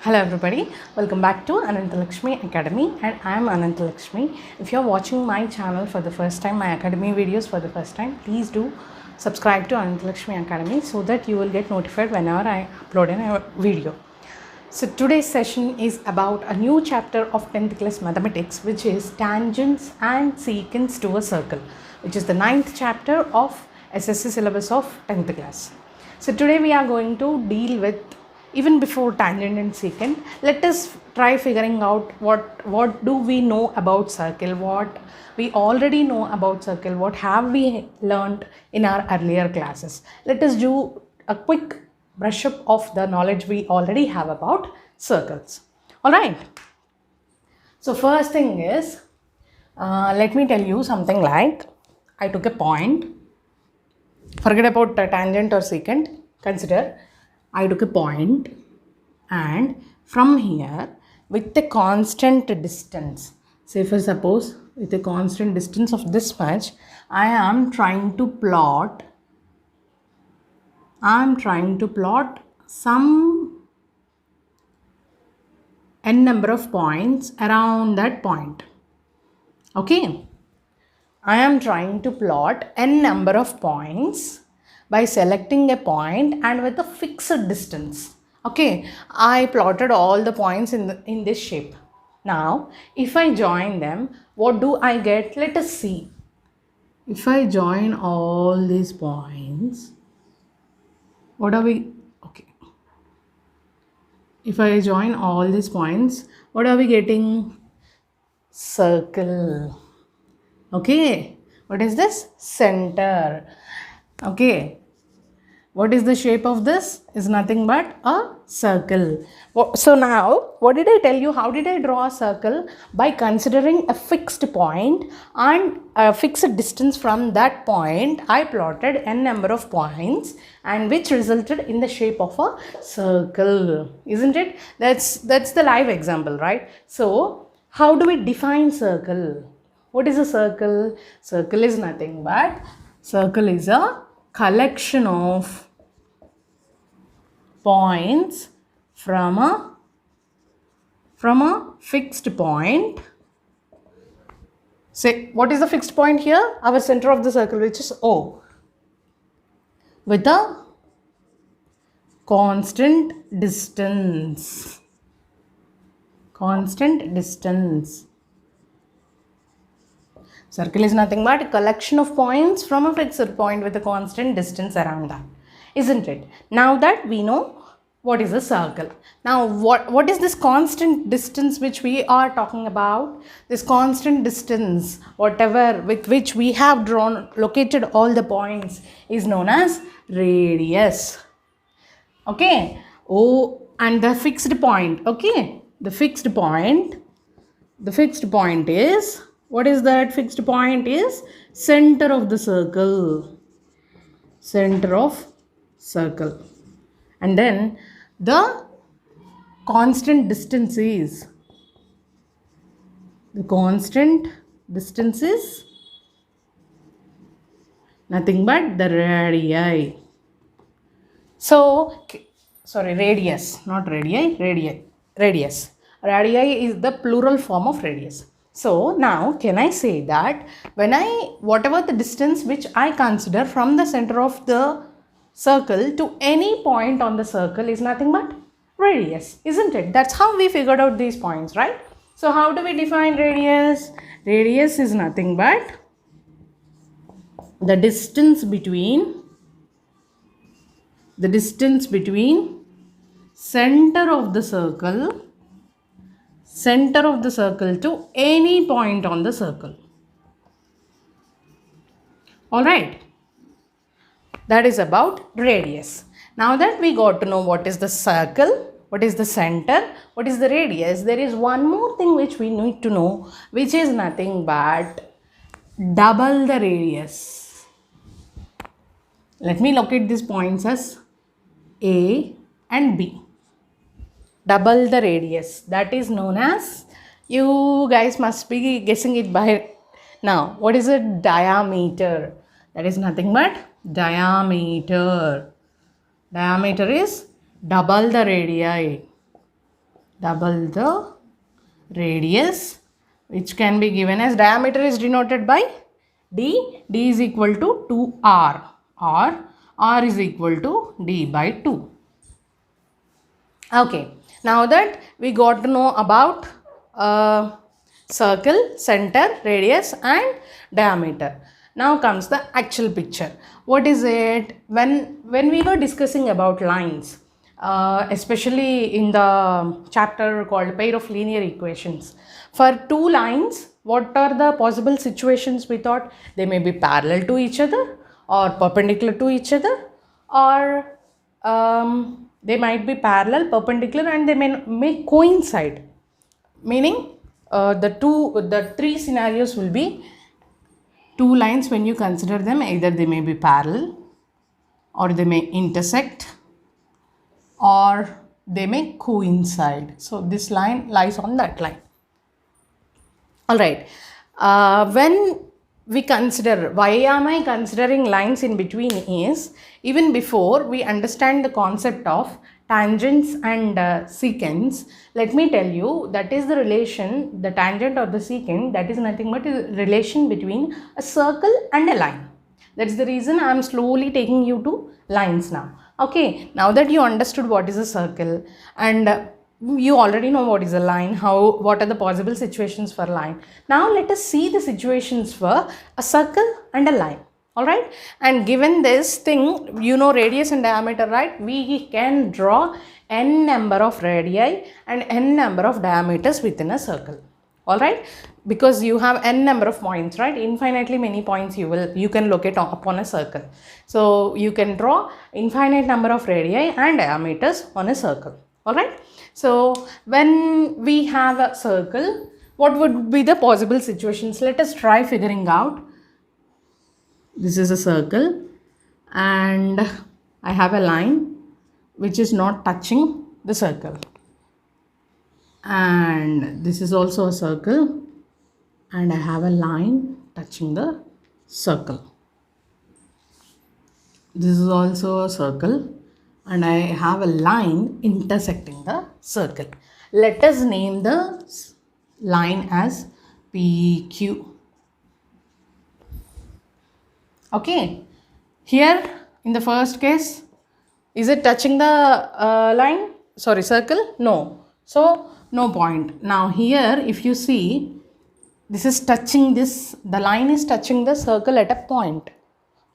Hello everybody, welcome back to Anantha Lakshmi Academy, and I am Anantha Lakshmi. If you are watching my channel for the first time, my academy videos for the first time, please do subscribe to Anantha Lakshmi Academy so that you will get notified whenever I upload a video. So today's session is about a new chapter of 10th class mathematics, which is tangents and secants to a circle, which is the 9th chapter of SSC syllabus of 10th class. So today we are going to deal with, even before tangent and secant, let us try figuring out what do we know about circle, what we already know about circle, what have we learned in our earlier classes. Let us do a quick brush up of the knowledge we already have about circles. Alright, so first thing is, let me tell you something like, I took a point, forget about the tangent or secant, consider I took a point, and from here with a constant distance, say for suppose with a constant distance of this much, I am trying to plot some n number of points around that point. Okay, I am trying to plot n number of points by selecting a point and with a fixed distance. Okay, I plotted all the points in this shape. Now, if I join them, what do I get? Let us see. If I join all these points, what are we? Okay. If I join all these points, what are we getting? Circle. Okay. What is this? Center. Okay. What is the shape of this? Is nothing but a circle. So now, what did I tell you? How did I draw a circle? By considering a fixed point and a fixed distance from that point, I plotted n number of points, and which resulted in the shape of a circle. Isn't it? That's the live example, right? So, how do we define circle? What is a circle? Circle is nothing but, circle is a collection of points from a fixed point. Say, what is the fixed point here? Our center of the circle, which is O, with a constant distance. Constant distance. Circle is nothing but a collection of points from a fixed point with a constant distance around that. Isn't it? Now that we know what is a circle. Now what is this constant distance which we are talking about? This constant distance, whatever with which we have located all the points, is known as radius. Okay. Oh, and the fixed point. Okay. The fixed point is, what is that fixed point? Is center of the circle. Center of circle. And then the constant distance is, nothing but the radii. So, sorry, radius, not radii, radius. Radii is the plural form of radius. So now, can I say that whatever the distance which I consider from the center of the circle to any point on the circle is nothing but radius, isn't it? That's how we figured out these points, right? So how do we define radius? Radius is nothing but the distance between center of the circle to any point on the circle. Alright, that is about radius. Now that we got to know what is the circle, what is the center, what is the radius, there is one more thing which we need to know, which is nothing but double the radius. Let me locate these points as A and B. Double the radius, that is known as, you guys must be guessing it by now. What is a diameter? That is nothing but diameter. Diameter is double the radii. double the radius, which can be given as diameter is denoted by d. D is equal to 2r, or r is equal to d by 2. Okay, now that we got to know about circle, center, radius and diameter. Now comes the actual picture. What is it? When we were discussing about lines, especially in the chapter called pair of linear equations, for two lines, what are the possible situations we thought? They may be parallel to each other or perpendicular to each other, or they might be parallel, perpendicular, and they may coincide. Meaning the three scenarios will be two lines. When you consider them, either they may be parallel, or they may intersect, or they may coincide. So this line lies on that line. All right. When we consider, why am I considering lines in between is, even before we understand the concept of tangents and secants, let me tell you, that is the relation, the tangent or the secant, that is nothing but a relation between a circle and a line. That's the reason I am slowly taking you to lines now. Okay, now that you understood what is a circle, and you already know what is a line, what are the possible situations for line. Now let us see the situations for a circle and a line. All right, and given this thing, you know radius and diameter, right? We can draw n number of radii and n number of diameters within a circle. All right, because you have n number of points, right? Infinitely many points you can locate upon a circle. So you can draw infinite number of radii and diameters on a circle. All right. So when we have a circle, what would be the possible situations? Let us try figuring out. This is a circle and I have a line which is not touching the circle. And this is also a circle and I have a line touching the circle. This is also a circle and I have a line intersecting the circle. Let us name the line as PQ. Okay, here in the first case, is it touching the circle? No. So no point. Now here if you see, this is touching this, the line is touching the circle at a point.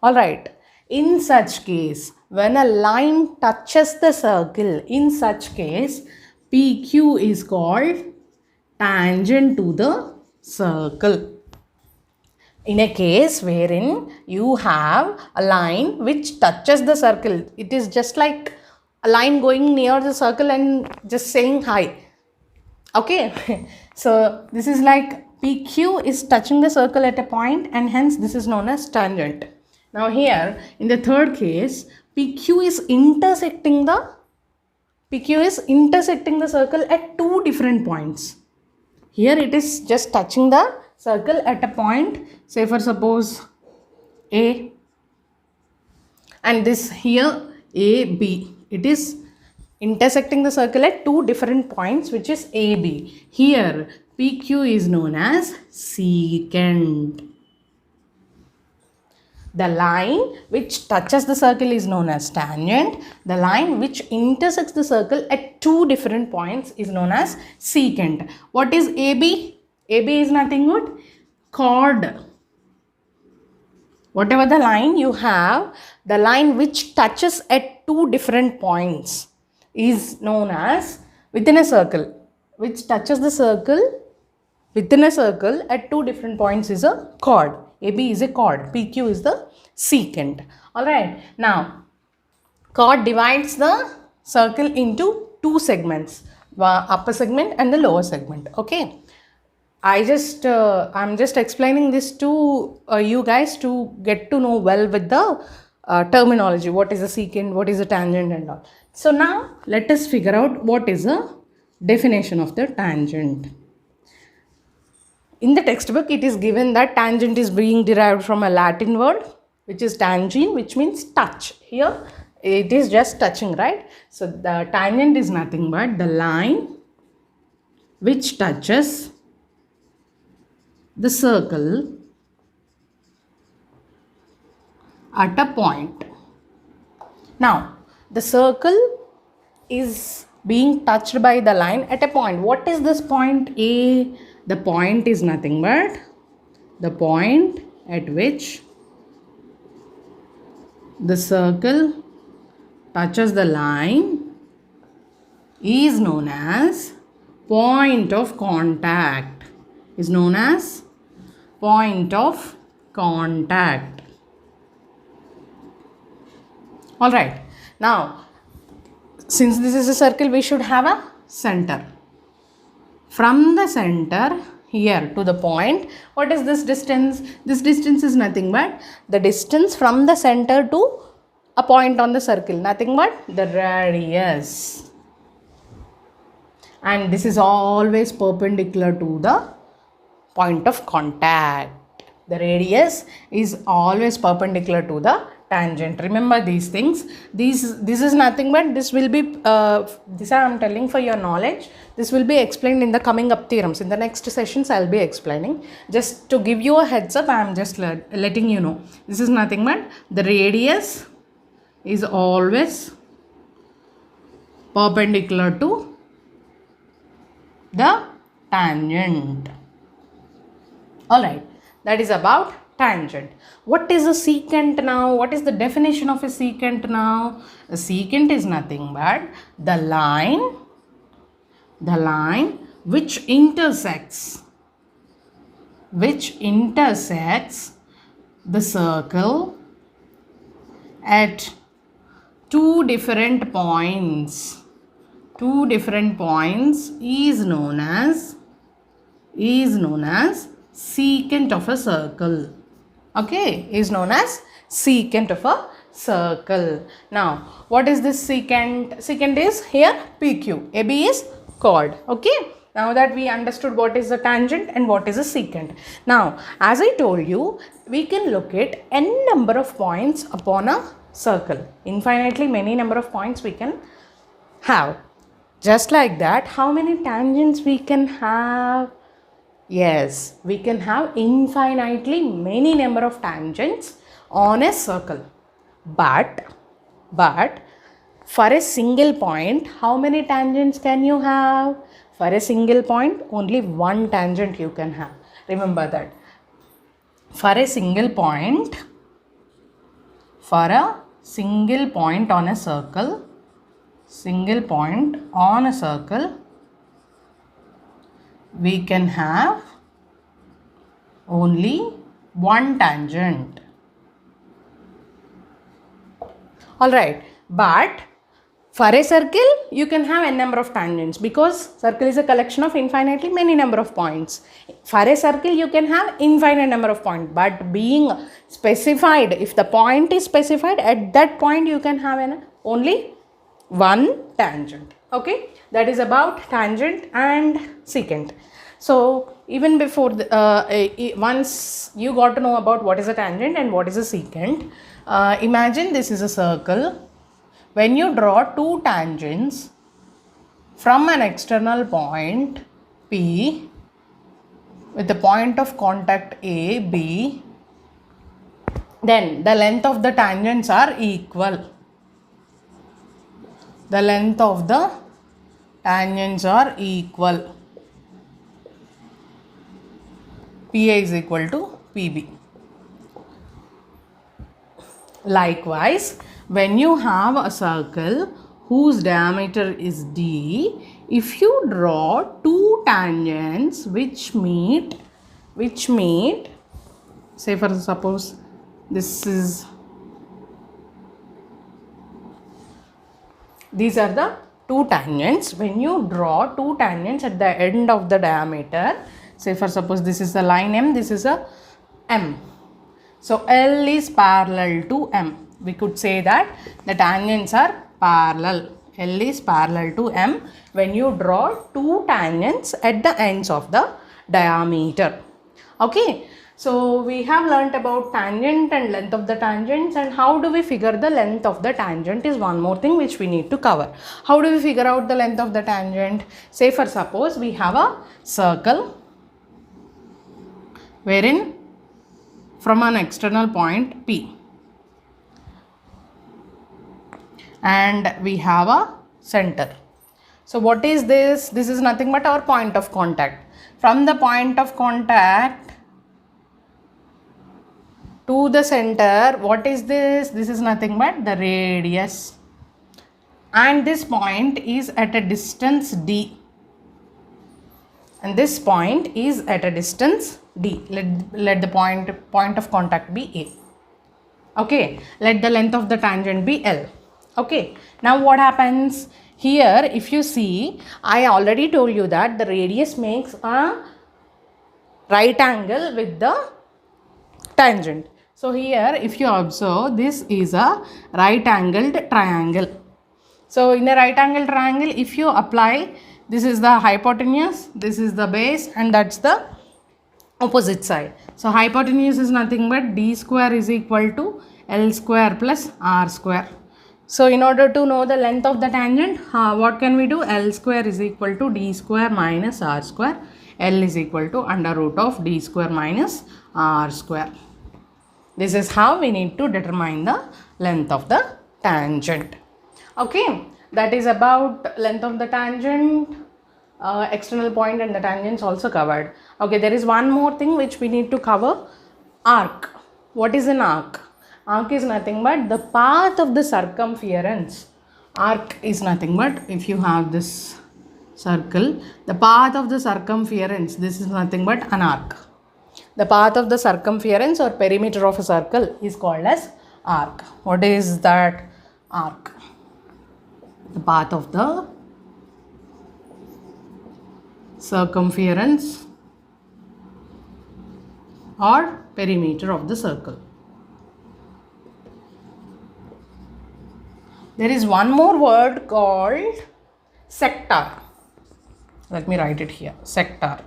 Alright, in such case, when a line touches the circle, in such case, PQ is called tangent to the circle. In a case wherein you have a line which touches the circle, it is just like a line going near the circle and just saying hi. Okay, so this is like PQ is touching the circle at a point and hence this is known as tangent. Now here in the third case, PQ is intersecting the circle at two different points. Here it is just touching the circle at a point, say for suppose A, and this here AB. It is intersecting the circle at two different points, which is AB. Here PQ is known as secant. The line which touches the circle is known as tangent. The line which intersects the circle at two different points is known as secant. What is AB? AB is nothing but chord. Whatever the line you have, the line which touches at two different points is known as, within a circle, which touches the circle within a circle at two different points is a chord. AB is a chord. PQ is the secant. Alright. Now, chord divides the circle into two segments, the upper segment and the lower segment. Okay. I'm just explaining this to you guys to get to know well with the terminology. What is a secant, what is a tangent and all. So now let us figure out what is a definition of the tangent. In the textbook, it is given that tangent is being derived from a Latin word, which is tangere, which means touch. Here, it is just touching, right? So, the tangent is nothing but the line which touches the circle at a point. Now, the circle is being touched by the line at a point. What is this point A? The point is nothing but the point at which the circle touches the line is known as point of contact. Is known as point of contact. Alright. Now, since this is a circle, we should have a center. From the center here to the point, what is this distance? This distance is nothing but the distance from the center to a point on the circle. Nothing but the radius. And this is always perpendicular to the point of contact. The radius is always perpendicular to the tangent. Remember these things. This is nothing but this will be this I am telling for your knowledge. This will be explained in the coming up theorems. In the next sessions I will be explaining. Just to give you a heads up, I am just letting you know. This is nothing but the radius is always perpendicular to the tangent. Alright, that is about tangent. What is a secant now? What is the definition of a secant now? A secant is nothing but the line which intersects the circle at two different points. Two different points is known as secant of a circle. Okay, is known as secant of a circle. Now, what is this secant? Secant is here PQ. AB is chord. Okay. Now that we understood what is a tangent and what is a secant. Now, as I told you, we can look at n number of points upon a circle. Infinitely many number of points we can have. Just like that, how many tangents we can have? Yes, we can have infinitely many number of tangents on a circle. But for a single point, how many tangents can you have? For a single point, only one tangent you can have. Remember that. For a single point on a circle, we can have only one tangent. Alright, but for a circle, you can have n number of tangents because circle is a collection of infinitely many number of points. For a circle, you can have infinite number of points, but being specified, if the point is specified, at that point you can have only one tangent. Okay, that is about tangent and secant. So even before once you got to know about what is a tangent and what is a secant, imagine this is a circle. When you draw two tangents from an external point P with the point of contact A, B, then the length of the tangents are equal. The length of the tangents are equal. PA is equal to PB. Likewise, when you have a circle whose diameter is D, if you draw two tangents which meet, say for suppose these are the two tangents. When you draw two tangents at the end of the diameter, say for suppose this is the line M, this is a M. So L is parallel to M. We could say that the tangents are parallel. L is parallel to M when you draw two tangents at the ends of the diameter. Okay, so we have learnt about tangent and length of the tangents, and how do we figure the length of the tangent is one more thing which we need to cover. How do we figure out the length of the tangent? Say for suppose we have a circle wherein from an external point P and we have a center. So what is this? This is nothing but our point of contact. From the point of contact to the center, what is this? This is nothing but the radius, and this point is at a distance D, and this point is at a distance D. Let the point of contact be A. Okay, let the length of the tangent be L. Okay, now what happens here? If you see, I already told you that the radius makes a right angle with the tangent. So here if you observe, this is a right angled triangle. So in a right angled triangle, if you apply, this is the hypotenuse, this is the base, and that's the opposite side. So hypotenuse is nothing but D square is equal to L square plus R square. So in order to know the length of the tangent, what can we do? L square is equal to D square minus R square. L is equal to under root of D square minus R square. This is how we need to determine the length of the tangent. Okay, that is about length of the tangent, external point, and the tangents also covered. Okay, there is one more thing which we need to cover: arc. What is an arc? Arc is nothing but the path of the circumference. Arc is nothing but, if you have this circle, the path of the circumference, this is nothing but an arc. The path of the circumference or perimeter of a circle is called as arc. What is that arc? The path of the circumference or perimeter of the circle. There is one more word called sector. Let me write it here. Sector.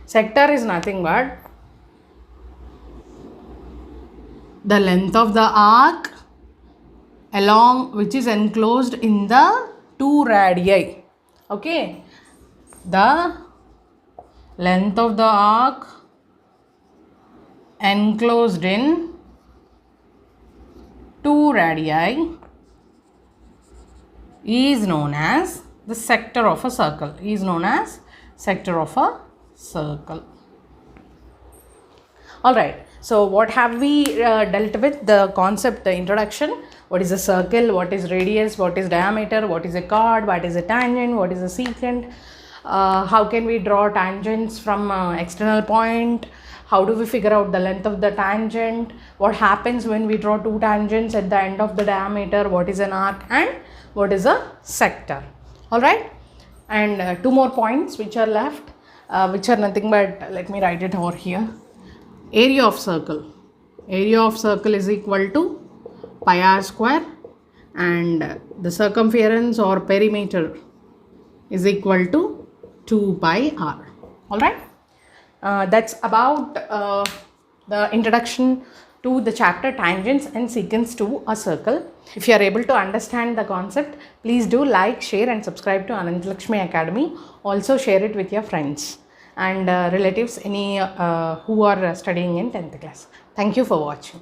Sector is nothing but the length of the arc along which is enclosed in the two radii. Okay. The length of the arc enclosed in two radii is known as the sector of a circle. Is known as sector of a circle. All right. So what have we dealt with? The concept, the introduction. What is a circle? What is radius? What is diameter? What is a chord? What is a tangent? What is a secant? How can we draw tangents from external point? How do we figure out the length of the tangent? What happens when we draw two tangents at the end of the diameter? What is an arc? And what is a sector? All right. And two more points which are left, which are nothing but, let me write it over here. Area of circle. Area of circle is equal to pi r square, and the circumference or perimeter is equal to 2 pi r. All right. That's about the introduction to the chapter tangents and secants to a circle. If you are able to understand the concept, please do like, share and subscribe to Anantha Lakshmi Academy. Also share it with your friends and relatives, any who are studying in 10th class. Thank you for watching.